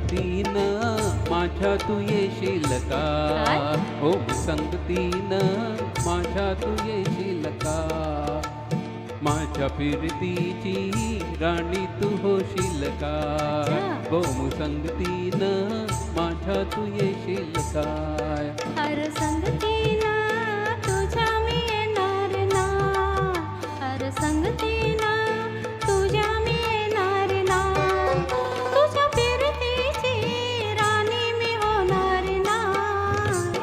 संगतीनं माझ्या तू येशील का? ओम संगतीनं माझ्या तू येशील का? माझ्या फिरतीची राणी तू होशील का? ओम संगतीनं माझ्या तू येशील काय? हर संगतीना तुझ्या मी येणार ना, हर संगतीना तुझ्या मी येणार ना, तुझ्या फिरतीची राणी मी होणार ना.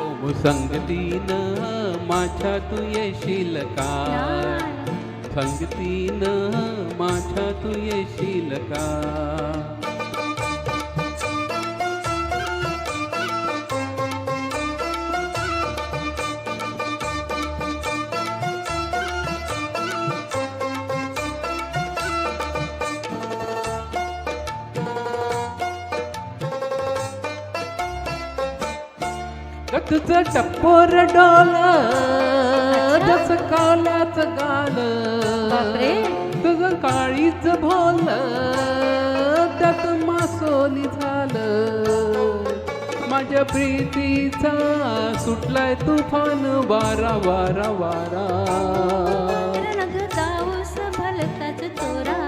ओम संगतीनं माझ्या तू येशील का? संगतीनं माझ्या तू येशील का? तुझं टप्पोर डोल जसं काल्याचं गाल, बापरे. तुझं काळीच भोल त्यात मासोली झालं. माझ्या प्रीतीचा सुटलाय तुफान वारा वारा वारा. रणग जाऊस भलताच तोरा,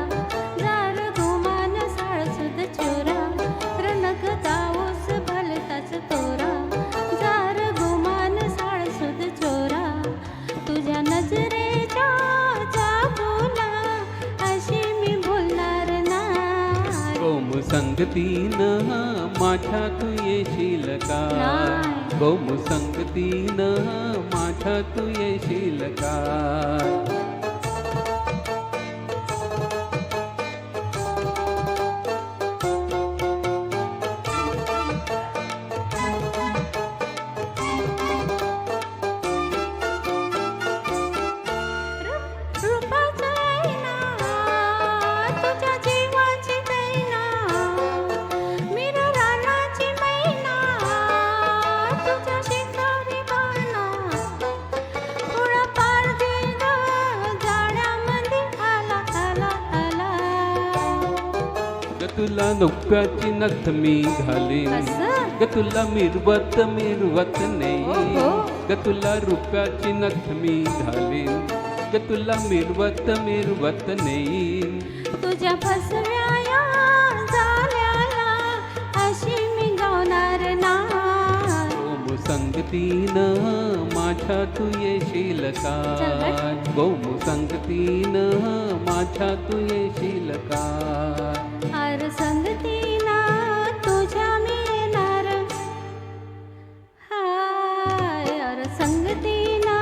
जार गुमान साळसुद चोरा. रणग जाऊस भलताच तोरा, जार गुमान साळसुद चोरा. तुझ्या नजरेच्या जागोला अशी मी भुलणार नाही. ओम संगतीनं माझ्या तू येशील का? ओम संगतीनं माझ्या तू येशील का? रूपाचा ऐना, तुझ्या जीवाची दैना. मीरा रानाची मैना, तुझ्या शिकारी बाणा. थोडा पार दे गं, जाड्यामध्ये आला आला आला. ग तुला नुक्याची नथ मी घालीन, असं? ग तुला मिरवत मिरवत नाही. ओहो. ग तुला रुपयाची नथ मी घालीन, ग तुला मिरवत मिरवत नेईन. तुझ्या फसव्या या झाल्याला अशी मी गावणार ना. ओम संगतीनं माझ्या तू येशील का? ओम संगतीनं माझ्या तू येशील का? हर संगतीना तुझ्या मी येणार. हाय हर संगतीना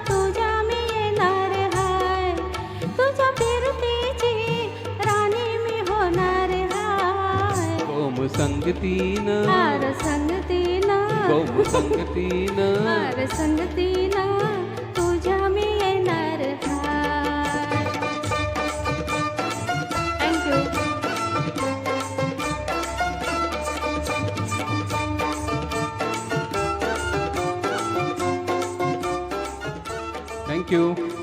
तुझ्या मी येणार. हाय तुझ्या फिरतीची राणी मी होणार. हाय ओम संगतीनं हर संगतीना, ओम संगतीनं हर संगतीना तुझ्या मी येणार. हाय. थँक्यू. थँक्यू.